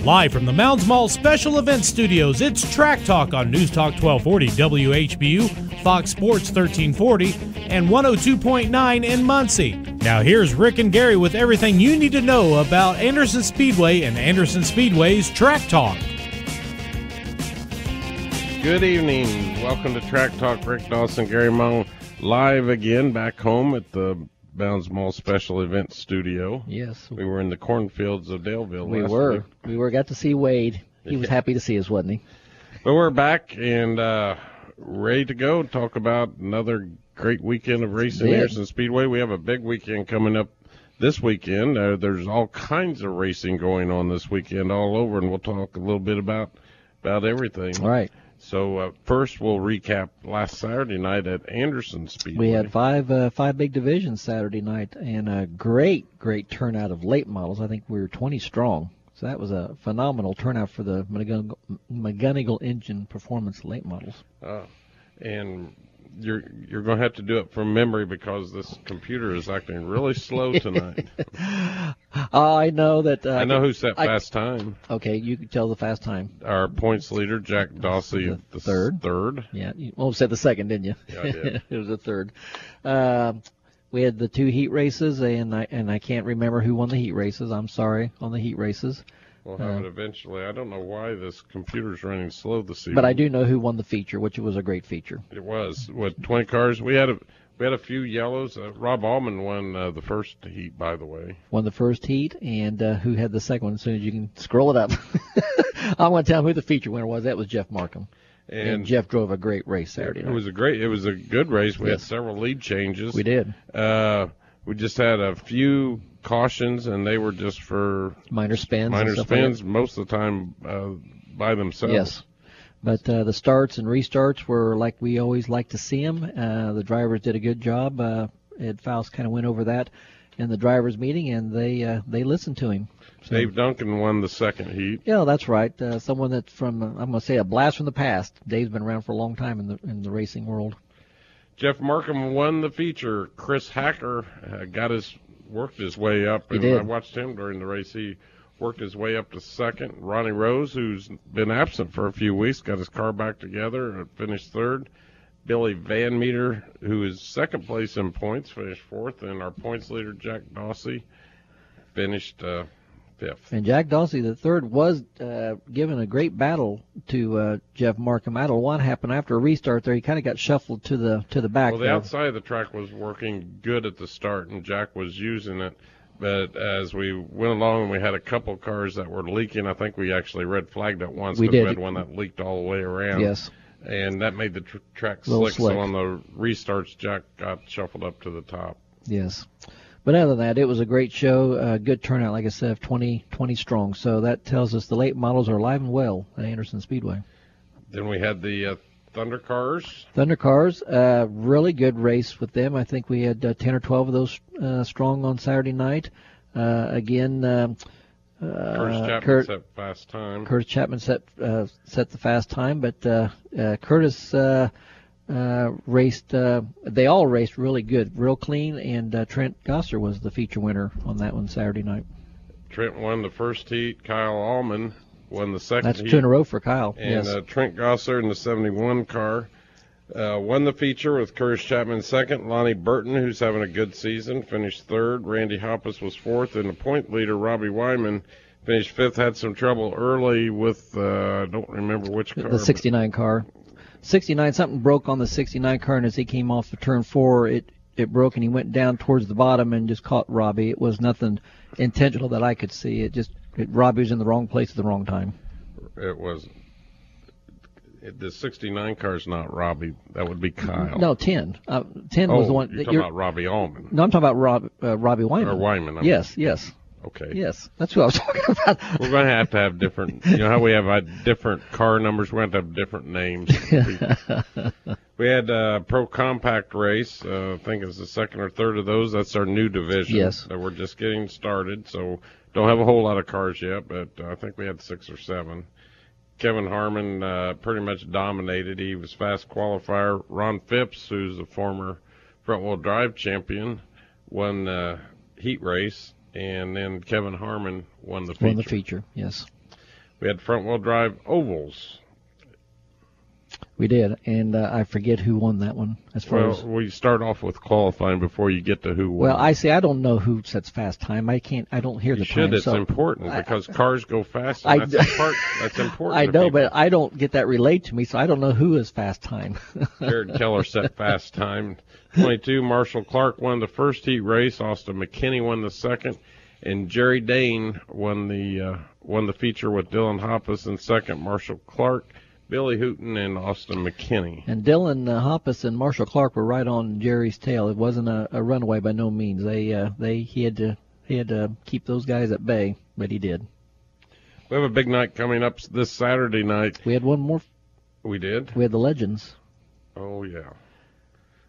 Live from the Mounds Mall Special Events Studios, it's Track Talk on News Talk 1240 WHBU, Fox Sports 1340, and 102.9 in Muncie. Now here's Rick and Gary with everything you need to know about Anderson Speedway and Anderson Speedway's Track Talk. Good evening. Welcome to Track Talk. Rick Dawson, Gary Mung, live again back home at the Mounds Mall Special Events Studio. Yes. We were in the cornfields of Daleville We last were. week. We got to see Wade. He was happy to see us, wasn't he? But we're back and ready to go. Talk about another great weekend of racing at Anderson Speedway. We have a big weekend coming up this weekend. There's all kinds of racing going on this weekend all over, and we'll talk a little bit about everything. All right. So first, we'll recap last Saturday night at Anderson Speedway. We had five big divisions Saturday night, and a great turnout of late models. I think we were 20 strong. So that was a phenomenal turnout for the McGonigal Engine Performance late models. And you're going to have to do it from memory because this computer is acting really slow tonight. I know that. I know who set fast time. Okay, you can tell the fast time. Our points leader, Jack Dawsey, the third. Yeah, you almost said the second, didn't you? Yeah, I did. It was the third. We had the two heat races, and I can't remember who won the heat races. I'm sorry on the heat races. We'll have it eventually. I don't know why this computer's running slow this evening. But I do know who won the feature, which was a great feature. It was. With 20 cars. We had a few yellows. Rob Allman won the first heat, by the way. Won the first heat, and who had the second one? As soon as you can scroll it up. I want to tell him who the feature winner was. That was Jeff Markham. And Jeff drove a great race Saturday night. It was a good race. We had several lead changes. We did. We just had a few cautions, and they were just for minor spins. Most of the time by themselves. Yes. But the starts and restarts were like we always like to see them. The drivers did a good job. Ed Faust kind of went over that in the drivers' meeting, and they listened to him. So, Dave Duncan won the second heat. Yeah, that's right. Someone that's from, I'm going to say, a blast from the past. Dave's been around for a long time in the racing world. Jeff Markham won the feature. Chris Hacker worked his way up. He did. I watched him during the race. He worked his way up to second. Ronnie Rose, who's been absent for a few weeks, got his car back together and finished third. Billy Van Meter, who is second place in points, finished fourth. And our points leader, Jack Dawsey, finished fifth. And Jack Dawsey, the third, was given a great battle to Jeff Markham. I don't know what happened after a restart there. He kind of got shuffled to the back. Well, the outside of the track was working good at the start, and Jack was using it. But as we went along and we had a couple cars that were leaking, I think we actually red flagged it once because we had one that leaked all the way around. Yes. And that made the track slick. So on the restarts, Jack got shuffled up to the top. Yes. But other than that, it was a great show, good turnout, like I said, of 20 strong. So that tells us the late models are alive and well at Anderson Speedway. Then we had the Thunder Cars. Thunder Cars, really good race with them. I think we had 10 or 12 of those strong on Saturday night. Curtis Chapman set fast time. Curtis Chapman set the fast time, but Curtis raced. They all raced really good, real clean, and Trent Gosser was the feature winner on that one Saturday night. Trent won the first heat. Kyle Allman won the second heat. That's two in a row for Kyle. And yes. Trent Gosser in the 71 car won the feature with Curtis Chapman second. Lonnie Burton, who's having a good season, finished third. Randy Hoppus was fourth, and the point leader, Robbie Wyman, finished fifth. Had some trouble early with I don't remember which car. The 69 car. 69, something broke on the 69 car, and as he came off of turn 4, it broke, and he went down towards the bottom and just caught Robbie. It was nothing intentional that I could see. Robbie was in the wrong place at the wrong time. It was. The 69 car's not Robbie. That would be Kyle. No, 10. 10 was the one. You're talking about Robbie Allman. No, I'm talking about Robbie Wyman. Or Wyman. Yes. Okay. Yes, that's who I was talking about. We're going to have different, you know how we have different car numbers? We're going to have different names. We had a Pro Compact race. I think it's the second or third of those. That's our new division. Yes. We're just getting started, so don't have a whole lot of cars yet, but I think we had 6 or 7. Kevin Harmon pretty much dominated. He was fast qualifier. Ron Phipps, who's a former front-wheel drive champion, won the heat race. And then Kevin Harmon won the feature. Yes. We had front-wheel drive ovals. We did, and I forget who won that one. We start off with qualifying before you get to who won. Well, I don't know who sets fast time. I don't hear the time. It's important because cars go fast. And that's important. I know, but I don't get that relayed to me, so I don't know who is fast time. Jared Keller set fast time. 22. Marshall Clark won the first heat race. Austin McKinney won the second, and Jerry Dane won the feature with Dylan Hoppus in second. Marshall Clark, Billy Hooton, and Austin McKinney. And Dylan Hoppus and Marshall Clark were right on Jerry's tail. It wasn't a runaway by no means. He had to keep those guys at bay, but he did. We have a big night coming up this Saturday night. We had one more. We did? We had the Legends. Oh, yeah.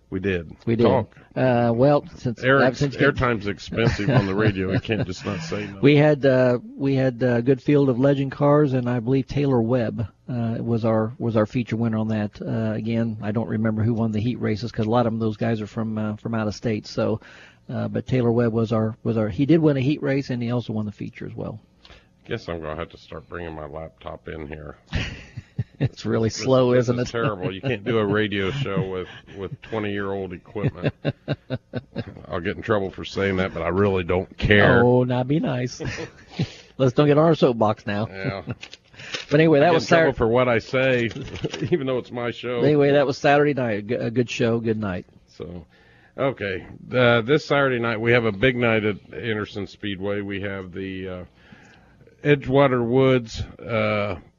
We did. We did. Talk. Since airtime's expensive on the radio, we can't just not say no. We had a good field of Legend cars, and I believe Taylor Webb was our feature winner on that. Again, I don't remember who won the heat races because a lot of those guys are from out of state. So, but Taylor Webb was our. He did win a heat race, and he also won the feature as well. Guess I'm gonna have to start bringing my laptop in here. It's really slow, isn't it? It's terrible. You can't do a radio show with 20-year-old equipment. I'll get in trouble for saying that, but I really don't care. Oh, now be nice. Let's don't get on our soapbox now. Yeah. But anyway, that was Saturday. For what I say, even though it's my show. Anyway, that was Saturday night. A good show, good night. So, okay. This Saturday night, we have a big night at Anderson Speedway. We have the Edgewater Woods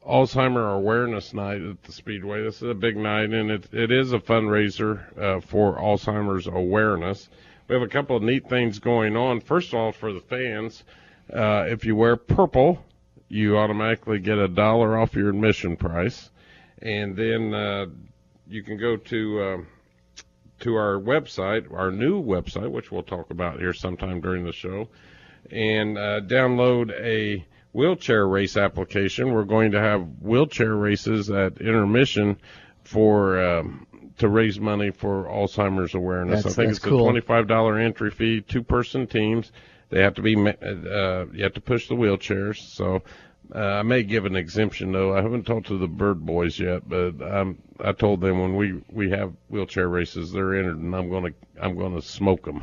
Alzheimer Awareness Night at the Speedway. This is a big night, and it is a fundraiser for Alzheimer's awareness. We have a couple of neat things going on. First of all, for the fans, if you wear purple, you automatically get $1 off your admission price. And then you can go to our website, our new website, which we'll talk about here sometime during the show, and download a wheelchair race application. We're going to have wheelchair races at intermission to raise money for Alzheimer's awareness. I think it's cool. A $25 entry fee, 2-person teams. They have to be you have to push the wheelchairs. So I may give an exemption though. I haven't talked to the Bird Boys yet, but I told them when we have wheelchair races, they're entered, and I'm gonna smoke them.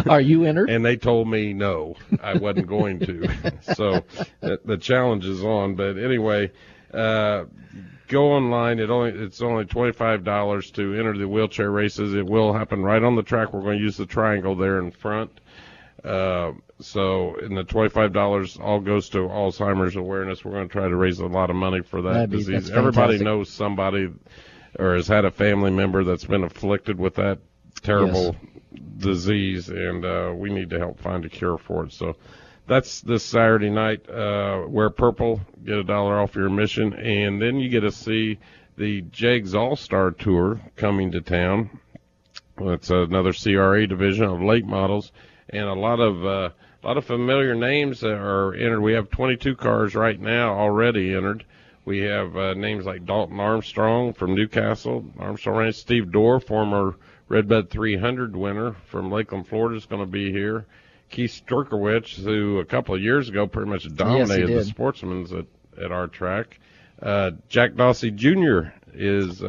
Are you entered? And they told me no, I wasn't going to. So the challenge is on. But anyway, go online. It's only $25 to enter the wheelchair races. It will happen right on the track. We're going to use the triangle there in front. And the $25 all goes to Alzheimer's awareness. We're going to try to raise a lot of money for that disease. Everybody knows somebody or has had a family member that's been afflicted with that terrible disease, and we need to help find a cure for it. So that's this Saturday night. Wear purple, get $1 off your admission, and then you get to see the JEGS All-Star Tour coming to town. It's another CRA division of late models, and a lot of familiar names that are entered. We have 22 cars right now already entered. We have names like Dalton Armstrong from Newcastle, Armstrong Ranch, Steve Dorr, former Redbud 300 winner from Lakeland, Florida, is going to be here. Keith Sturkowicz, who a couple of years ago pretty much dominated the Sportsman's at our track. Jack Dawsey Jr. is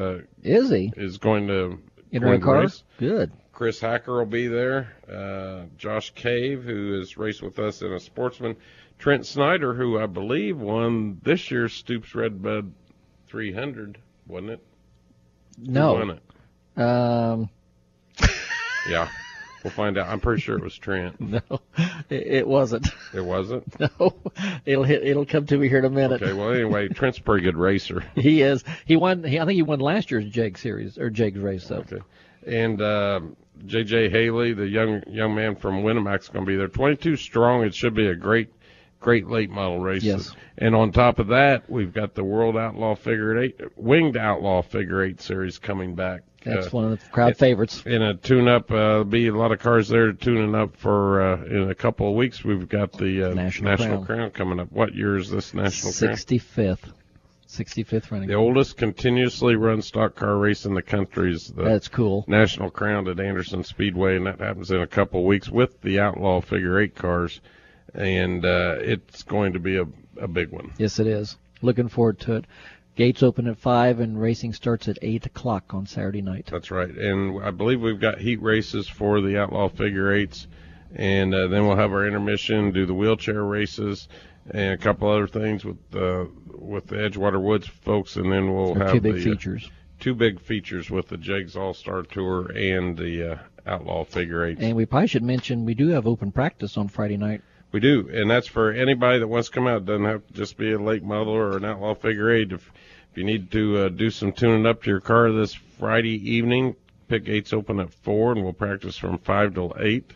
going to enter a car. Race. Good. Chris Hacker will be there. Josh Cave, who has raced with us in a Sportsman. Trent Snyder, who I believe won this year's Stoops Redbud 300, wasn't it? No. Who won it? Yeah, we'll find out. I'm pretty sure it was Trent. No, it wasn't. It wasn't? No, it'll come to me here in a minute. Okay, well, anyway, Trent's a pretty good racer. He is. He won. I think he won last year's JEG series or JEG race. So. Okay, and J.J. Haley, the young man from Winamax, is going to be there. 22 strong. It should be a great late model race. Yes. And on top of that, we've got the World Outlaw Figure 8, Winged Outlaw Figure 8 series coming back. That's one of the crowd favorites. In a tune-up, there'll be a lot of cars there tuning up for in a couple of weeks. We've got the National Crown coming up. What year is this National Crown? 65th running. The oldest continuously run stock car race in the country is the That's cool. National Crown at Anderson Speedway, and that happens in a couple of weeks with the Outlaw Figure 8 cars. And it's going to be a big one. Yes, it is. Looking forward to it. Gates open at 5 and racing starts at 8 o'clock on Saturday night. That's right. And I believe we've got heat races for the Outlaw Figure Eights. And then we'll have our intermission, do the wheelchair races, and a couple other things with the Edgewater Woods folks. And then we'll have two big features. Two big features with the Jegs All-Star Tour and the Outlaw Figure Eights. And we probably should mention we do have open practice on Friday night. We do, and that's for anybody that wants to come out. It doesn't have to just be a late model or an Outlaw Figure Eight. If you need to do some tuning up to your car this Friday evening, pit gates open at 4, and we'll practice from 5 till 8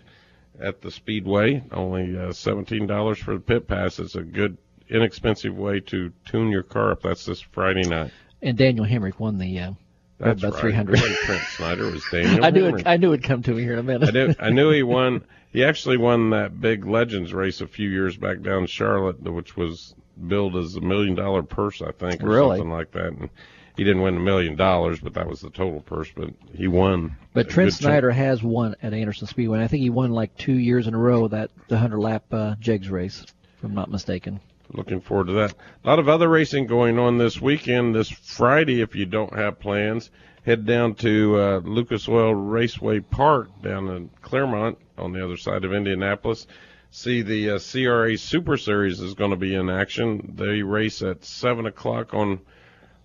at the Speedway. Only $17 for the pit pass. It's a good, inexpensive way to tune your car up. That's this Friday night. And Daniel Hemrick won the That's about right. 300. Trent Snyder was Daniel. I knew it'd come to me here in a minute. I knew he won. He actually won that big Legends race a few years back down in Charlotte, which was billed as $1 million purse, I think, or really? something like that. And he didn't win $1 million, but that was the total purse. But he won. But Trent Snyder has won at Anderson Speedway. And I think he won like 2 years in a row the 100-lap Jegs race, if I'm not mistaken. Looking forward to that. A lot of other racing going on this weekend. This Friday, if you don't have plans, head down to Lucas Oil Raceway Park down in Claremont on the other side of Indianapolis. See the CRA Super Series is going to be in action. They race at 7 o'clock on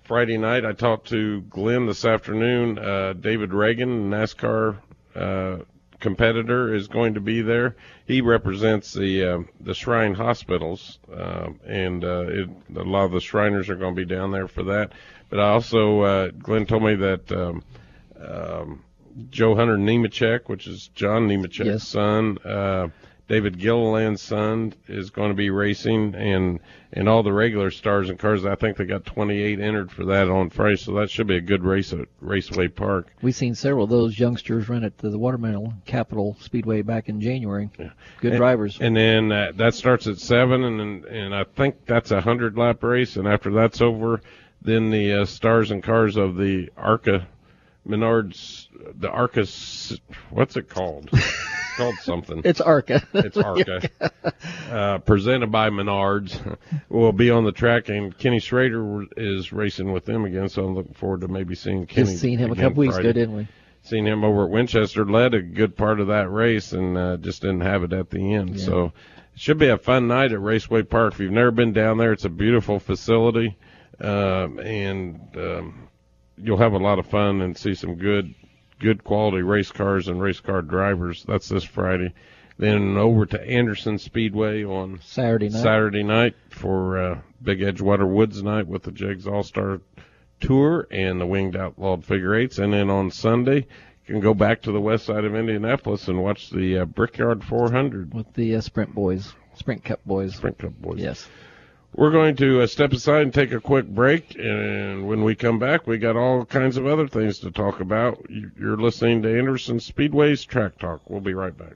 Friday night. I talked to Glenn this afternoon. David Reagan, NASCAR competitor, is going to be there. He represents the Shrine Hospitals, and a lot of the Shriners are going to be down there for that. But I also, Glenn told me that Joe Hunter Nemechek, which is John Nemechek's son, David Gilliland's son, is going to be racing, and all the regular stars and cars. I think they got 28 entered for that on Friday, so that should be a good race at Raceway Park. We've seen several of those youngsters run at the Watermelon Capital Speedway back in January. Yeah. Good drivers. And then that starts at 7, and I think that's a 100-lap race, and after that's over, then the stars and cars of the ARCA Menards, the ARCA, what's it called? Called something. It's ARCA. It's ARCA. Presented by Menards. Will be on the track, and Kenny Schrader is racing with them again, so I'm looking forward to maybe seeing Kenny. Just seen him a couple weeks ago, didn't we? Seen him over at Winchester, led a good part of that race, and just didn't have it at the end. Yeah. So it should be a fun night at Raceway Park. If you've never been down there, it's a beautiful facility, and you'll have a lot of fun and see some good quality race cars and race car drivers. That's this Friday. Then over to Anderson Speedway on Saturday night for Big Edgewater Woods night with the Jegs All-Star Tour and the Winged Outlawed Figure Eights. And then on Sunday, you can go back to the west side of Indianapolis and watch the Brickyard 400. With the Sprint Cup boys. Yes. We're going to step aside and take a quick break, and when we come back, we got all kinds of other things to talk about. You're listening to Anderson Speedway's Track Talk. We'll be right back.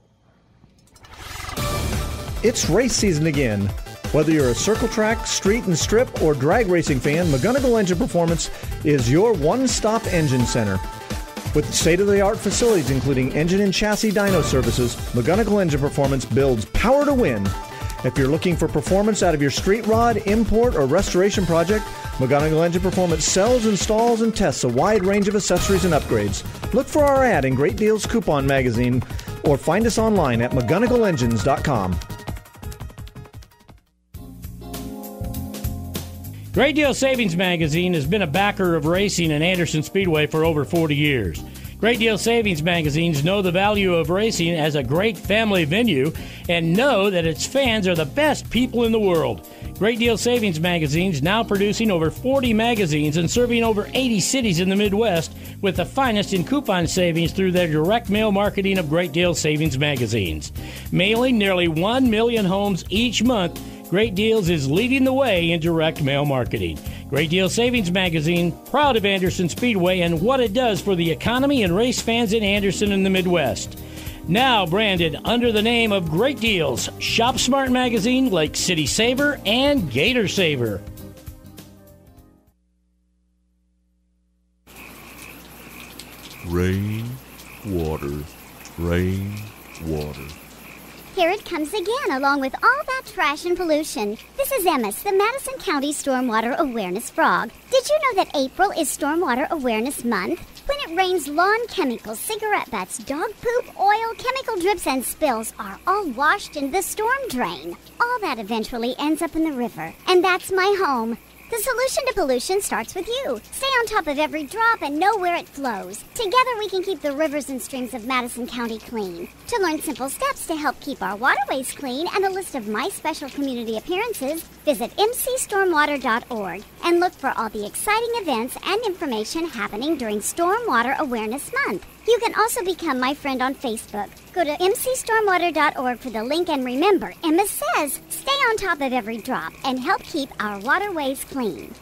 It's race season again. Whether you're a circle track, street and strip, or drag racing fan, McGonigal Engine Performance is your one-stop engine center. With state-of-the-art facilities including engine and chassis dyno services, McGonigal Engine Performance builds power to win. If you're looking for performance out of your street rod, import, or restoration project, McGonigal Engine Performance sells, installs, and tests a wide range of accessories and upgrades. Look for our ad in Great Deals Coupon magazine or find us online at McGonigalEngines.com. Great Deal Savings Magazine has been a backer of racing in Anderson Speedway for over 40 years. Great Deal Savings Magazines know the value of racing as a great family venue and know that its fans are the best people in the world. Great Deal Savings Magazines now producing over 40 magazines and serving over 80 cities in the Midwest with the finest in coupon savings through their direct mail marketing of Great Deal Savings Magazines. Mailing nearly 1 million homes each month, Great Deals is leading the way in direct mail marketing. Great Deal Savings Magazine, proud of Anderson Speedway and what it does for the economy and race fans in Anderson and the Midwest. Now branded under the name of Great Deals, Shop Smart Magazine, Lake City Saver, and Gator Saver. Rain, water, rain, water. Here it comes again, along with all that trash and pollution. This is Emmis, the Madison County Stormwater Awareness Frog. Did you know that April is Stormwater Awareness Month? When it rains, lawn chemicals, cigarette butts, dog poop, oil, chemical drips, and spills are all washed in the storm drain. All that eventually ends up in the river, and that's my home. The solution to pollution starts with you. Stay on top of every drop and know where it flows. Together we can keep the rivers and streams of Madison County clean. To learn simple steps to help keep our waterways clean and a list of my special community appearances, visit mcstormwater.org and look for all the exciting events and information happening during Stormwater Awareness Month. You can also become my friend on Facebook. Go to mcstormwater.org for the link, and remember, Emma says, stay on top of every drop and help keep our waterways clean.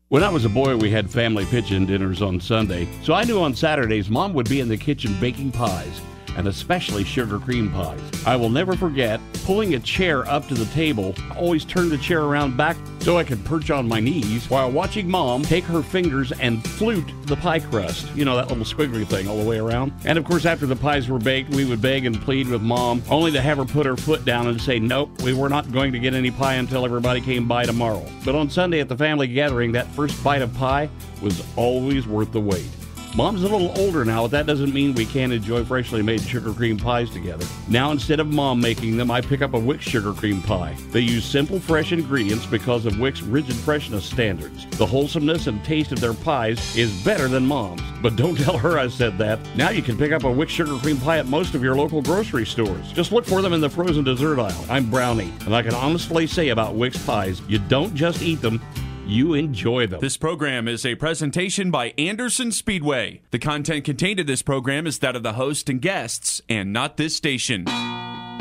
When I was a boy, we had family pitch-in dinners on Sunday, so I knew on Saturdays Mom would be in the kitchen baking pies, and especially sugar cream pies. I will never forget pulling a chair up to the table, always turn the chair around back so I could perch on my knees while watching Mom take her fingers and flute the pie crust. You know, that little squiggly thing all the way around. And of course, after the pies were baked, we would beg and plead with Mom, only to have her put her foot down and say, nope, we were not going to get any pie until everybody came by tomorrow. But on Sunday at the family gathering, that first bite of pie was always worth the wait. Mom's a little older now, but that doesn't mean we can't enjoy freshly made sugar cream pies together. Now, instead of Mom making them, I pick up a Wix sugar cream pie. They use simple, fresh ingredients because of Wix rigid freshness standards. The wholesomeness and taste of their pies is better than Mom's. But don't tell her I said that. Now you can pick up a Wix sugar cream pie at most of your local grocery stores. Just look for them in the frozen dessert aisle. I'm Brownie, and I can honestly say about Wix pies, you don't just eat them, you enjoy them. This program is a presentation by Anderson Speedway. The content contained in this program is that of the host and guests, and not this station. That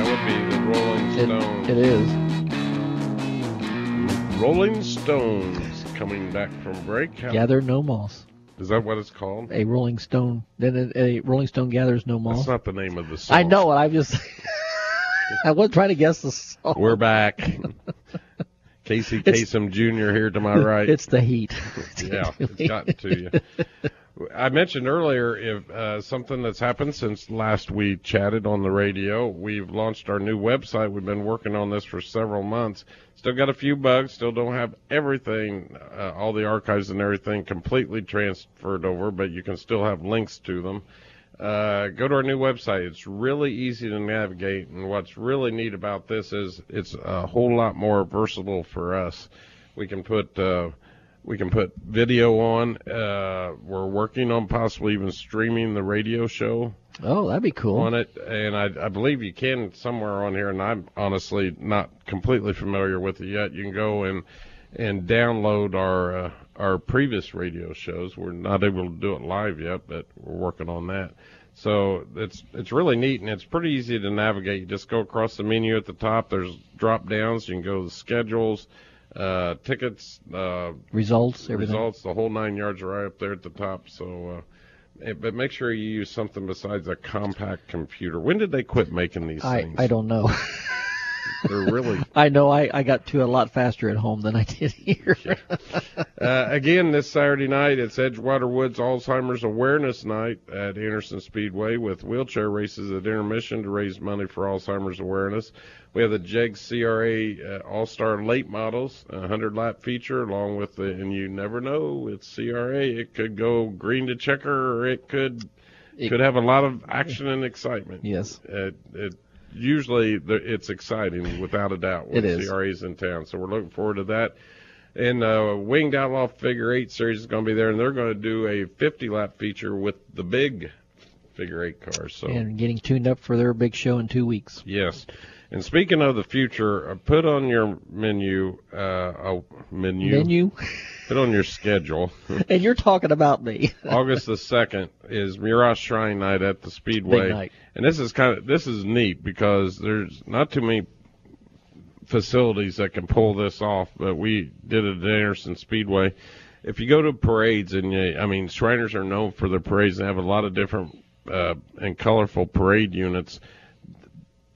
would be the Rolling Stones. It is. Rolling Stones coming back from break. Gather no moss. Is that what it's called? A Rolling Stone. Then a Rolling Stone gathers no moss. That's not the name of the song. I know it. I'm just... I was trying to guess the song. We're back. Casey Kasem Jr. here to my right. It's the heat. Yeah, it's gotten to you. I mentioned earlier if something that's happened since last we chatted on the radio. We've launched our new website. We've been working on this for several months. Still got a few bugs. Still don't have everything, all the archives and everything completely transferred over, but you can still have links to them. Go to our new website. It's really easy to navigate, and what's really neat about this is it's a whole lot more versatile for us. We can put video on. We're working on possibly even streaming the radio show. Oh, that'd be cool. On it, and I believe you can somewhere on here, and I'm honestly not completely familiar with it yet. You can go and download our previous radio shows. We're not able to do it live yet, but we're working on that. So it's really neat, and it's pretty easy to navigate. You just go across the menu at the top. There's drop downs. You can go to the schedules, tickets, results, everything. Results, the whole 9 yards are right up there at the top. So, but make sure you use something besides a compact computer. When did they quit making these things? I don't know. They're really. I know I got to a lot faster at home than I did here. Again, this Saturday night, it's Edgewater Woods Alzheimer's Awareness Night at Anderson Speedway with wheelchair races at intermission to raise money for Alzheimer's awareness. We have the JEGS CRA All-Star Late Models, a 100-lap feature, along with and you never know, it's CRA. It could go green to checker, or it could have a lot of action and excitement. Yes. Usually it's exciting, without a doubt, when CRA's in town. So we're looking forward to that. And Winged Outlaw Figure 8 Series is going to be there, and they're going to do a 50-lap feature with the big Figure 8 cars. So. And getting tuned up for their big show in 2 weeks. Yes. And speaking of the future, put on your menu. Put on your schedule. And you're talking about me. August the 2nd is Murat Shrine Night at the Speedway. Big night. And this is neat because there's not too many facilities that can pull this off, but we did it at Anderson Speedway. If you go to parades, and Shriners are known for their parades and have a lot of different and colorful parade units.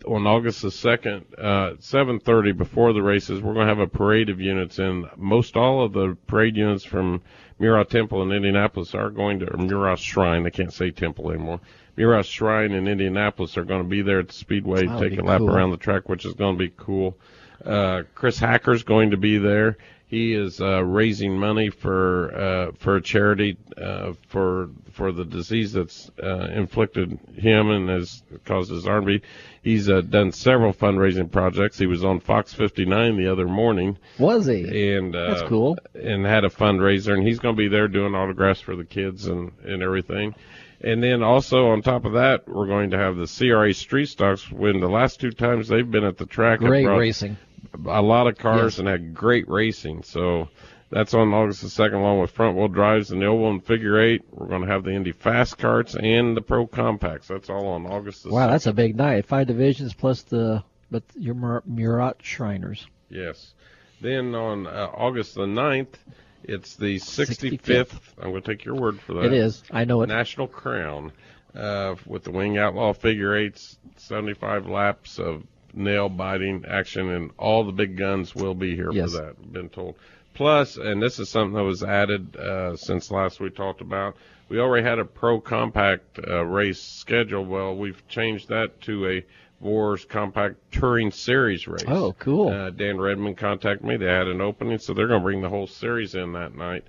on August the 2nd, 7:30 before the races, we're going to have a parade of units, and most all of the parade units from Murat Temple in Indianapolis are going to, or Murat Shrine, I can't say temple anymore, Murat Shrine in Indianapolis are going to be there at the Speedway, take a lap around the track, which is going to be cool. Chris Hacker's going to be there. He is raising money for a charity for the disease that's inflicted him and has caused his arm to be. He's done several fundraising projects. He was on Fox 59 the other morning. Was he? And that's cool. And had a fundraiser, and he's going to be there doing autographs for the kids and everything. And then also on top of that, we're going to have the CRA Street Stocks. When the last 2 times they've been at the track, great racing. A lot of cars and had great racing. So that's on August the 2nd, along with front wheel drives and the oval and figure 8. We're going to have the Indy Fast Karts and the Pro Compacts. That's all on August the 2nd. Wow, that's a big night. 5 divisions plus your Murat Shriners. Yes. Then on August the 9th, it's the 65th. I'm going to take your word for that. It is. I know it. National Crown with the Wing Outlaw figure 8s, 75 laps of nail-biting action, and all the big guns will be here for that, I've been told. Plus, and this is something that was added since last we talked about, we already had a Pro Compact race scheduled. Well, we've changed that to a Vors Compact Touring Series race. Oh, cool. Dan Redmond contacted me. They had an opening, so they're going to bring the whole series in that night,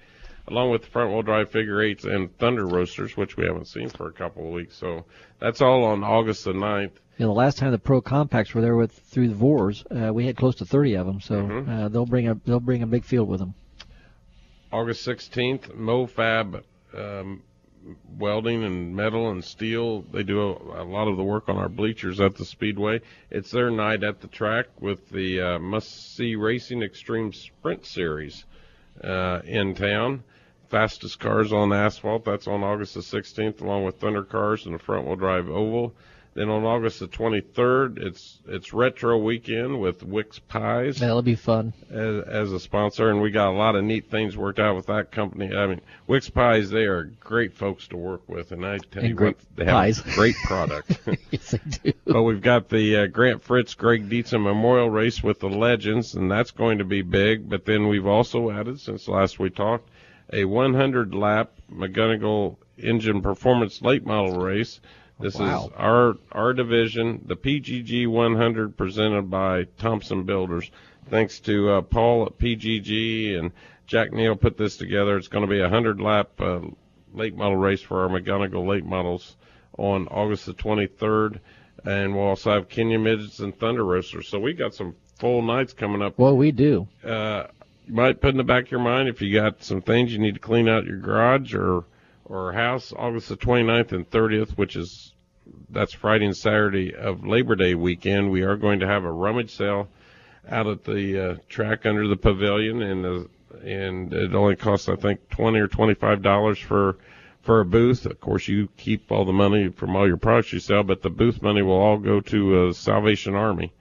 along with the front-wheel drive figure 8s and Thunder Roasters, which we haven't seen for a couple of weeks. So that's all on August the 9th. You know, the last time the Pro Compacts were there through the Vors, we had close to 30 of them, so they'll bring a big field with them. August 16th, MoFab welding and metal and steel. They do a lot of the work on our bleachers at the Speedway. It's their night at the track with the Must-See Racing Extreme Sprint Series in town. Fastest cars on asphalt. That's on August the 16th, along with Thunder Cars and the front-wheel drive oval. Then on August the 23rd, it's Retro Weekend with Wix Pies. That'll be fun. As a sponsor, and we got a lot of neat things worked out with that company. I mean, Wix Pies, they are great folks to work with, and I tell you what, they have a great product. Yes, they do. But we've got the Grant Fritz, Greg Dietzen Memorial Race with the Legends, and that's going to be big. But then we've also added, since last we talked, a 100-lap McGonigal Engine Performance Late Model Race. This is our division, the PGG 100, presented by Thompson Builders. Thanks to Paul at PGG and Jack Neal put this together. It's going to be a 100-lap late model race for our McGonigal late models on August the 23rd. And we'll also have Kenyon Midgets and Thunder Roasters. So we got some full nights coming up. Well, we do. You might put in the back of your mind if you got some things you need to clean out your garage or house. August the 29th and 30th, that's Friday and Saturday of Labor Day weekend. We are going to have a rummage sale out at the track under the pavilion, and it only costs, I think, $20 or $25 for a booth. Of course, you keep all the money from all your products you sell, but the booth money will all go to Salvation Army.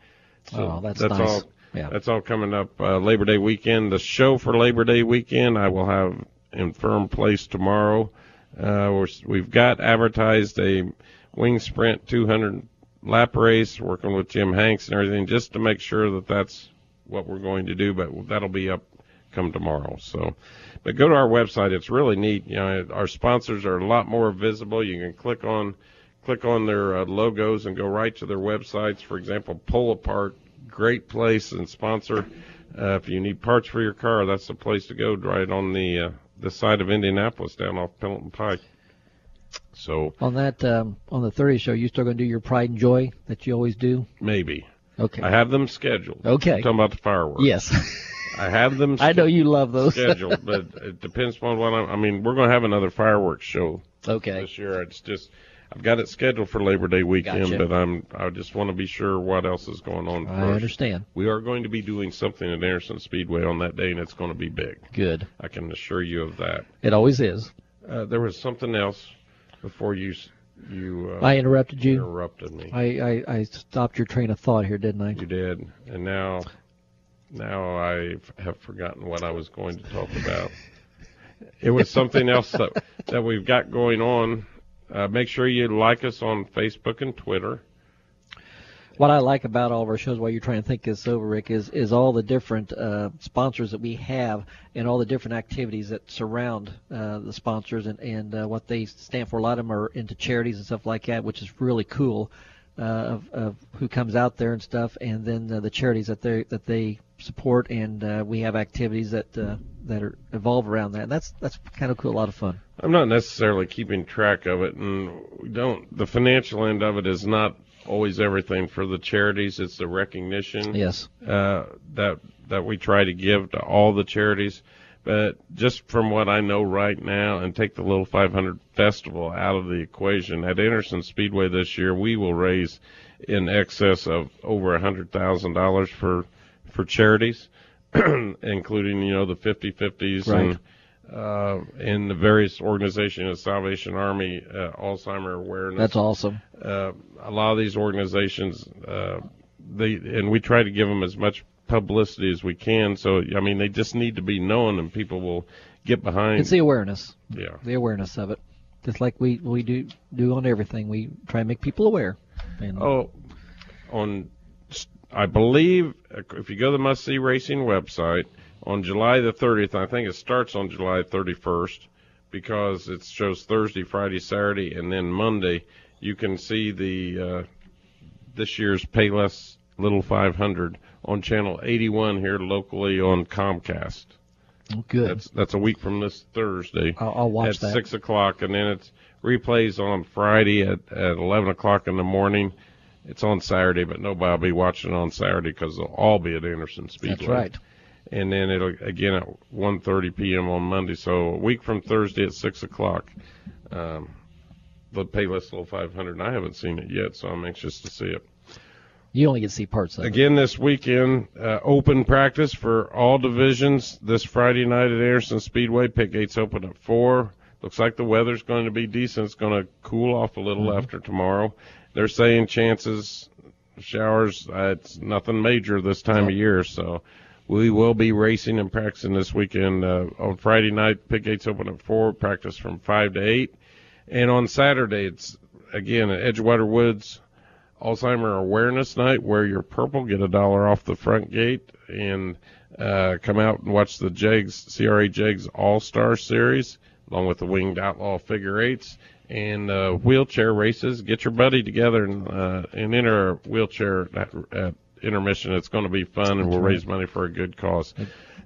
So that's nice. All. Yeah. That's all coming up Labor Day weekend. The show for Labor Day weekend I will have in firm place tomorrow. We've got advertised a Wing Sprint 200 lap race, working with Jim Hanks and everything, just to make sure that that's what we're going to do. But that'll be up come tomorrow. So, but go to our website. It's really neat. You know, our sponsors are a lot more visible. You can click on their logos and go right to their websites. For example, Pull Apart, great place and sponsor. If you need parts for your car, that's the place to go. Right on the side of Indianapolis, down off Pendleton Pike. So on the 30 show, you still going to do your Pride and Joy that you always do? Maybe. Okay. I have them scheduled. Okay. I'm talking about the fireworks. Yes. I have them. I know you love those. Scheduled, but it depends upon what I mean, we're going to have another fireworks show. Okay. This year. It's just I've got it scheduled for Labor Day weekend, Gotcha. but I just want to be sure what else is going on first. I understand. We are going to be doing something at Anderson Speedway on that day, and it's going to be big. Good. I can assure you of that. It always is. There was something else before you I interrupted you. Interrupted me. I stopped your train of thought here, didn't I? You did, and now I have forgotten what I was going to talk about. It was something else that we've got going on. Make sure you like us on Facebook and Twitter. What I like about all of our shows, while you're trying to think this over, Rick, is all the different sponsors that we have and all the different activities that surround the sponsors and what they stand for. A lot of them are into charities and stuff like that, which is really cool. Of who comes out there and stuff, and then the charities that they support, and we have activities that are evolve around that. And that's kind of cool, a lot of fun. I'm not necessarily keeping track of it, and the financial end of it is not always everything for the charities. It's the recognition that we try to give to all the charities. But just from what I know right now, and take the Little 500 Festival out of the equation, at Anderson Speedway this year, we will raise in excess of over $100,000 for charities, including, the 50/50s right. And the various organizations, Salvation Army, Alzheimer awareness. That's awesome. A lot of these organizations, and we try to give them as much publicity as we can, so they just need to be known, and people will get behind. It's the awareness. Yeah, the awareness of it, just like we do on everything. We try to make people aware. And I believe if you go to the Must See Racing website on July the 30th, I think it starts on July 31st because it shows Thursday, Friday, Saturday, and then Monday. You can see the this year's Payless Little 500 on channel 81 here locally on Comcast. Oh, good. That's a week from this Thursday. I'll watch at that. 6 o'clock, and then it's replays on Friday at 11 o'clock in the morning. It's on Saturday, but nobody will be watching on Saturday because they'll all be at Anderson Speedway. That's right. And then it'll again at 1:30 p.m. on Monday. So a week from Thursday at 6 o'clock, the Payless Little 500. And I haven't seen it yet, so I'm anxious to see it. You only get to see parts of it. Again, this weekend, open practice for all divisions this Friday night at Anderson Speedway. Pit gates open at 4. Looks like the weather's going to be decent. It's going to cool off a little after tomorrow. They're saying chances, showers, it's nothing major this time of year. So we will be racing and practicing this weekend. On Friday night, pit gates open at 4, practice from 5 to 8. And on Saturday, it's, again, at Edgewater Woods, Alzheimer Awareness Night. Wear your purple, get $1 off the front gate, and come out and watch the CRA Jegs All-Star Series, along with the Winged Outlaw Figure 8s and wheelchair races. Get your buddy together and enter a wheelchair at intermission. It's going to be fun, and we'll raise money for a good cause.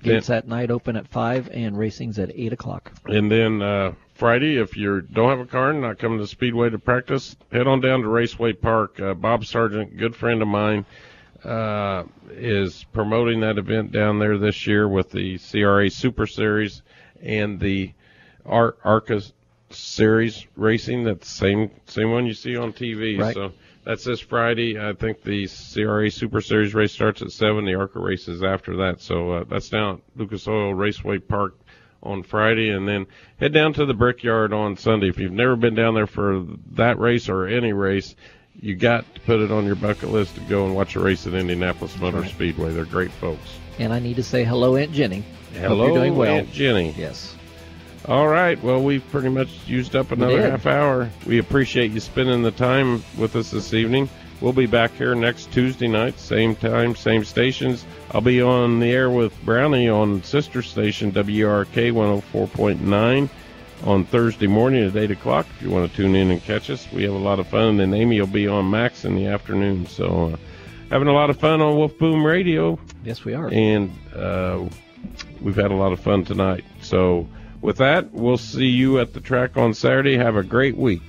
Gates that night open at 5, and racing's at 8 o'clock. And then Friday, if you don't have a car and not coming to Speedway to practice, head on down to Raceway Park. Bob Sargent, good friend of mine, is promoting that event down there this year with the CRA Super Series and the ARCA Series racing. That's the same one you see on TV. Right. So that's this Friday. I think the CRA Super Series race starts at 7. The ARCA race is after that. So that's down at Lucas Oil Raceway Park on Friday, and then head down to the Brickyard on Sunday. If you've never been down there for that race or any race, you got to put it on your bucket list to go and watch a race at Indianapolis Motor Speedway. They're great folks. And I need to say hello, Aunt Jenny. Hello, hope you're doing well. Aunt Jenny. Yes. All right. Well, we've pretty much used up another half hour. We appreciate you spending the time with us this evening. We'll be back here next Tuesday night, same time, same stations. I'll be on the air with Brownie on sister station WRK 104.9 on Thursday morning at 8 o'clock if you want to tune in and catch us. We have a lot of fun. And then Amy will be on Max in the afternoon. So having a lot of fun on Wolf Boom Radio. Yes, we are. And we've had a lot of fun tonight. So with that, we'll see you at the track on Saturday. Have a great week.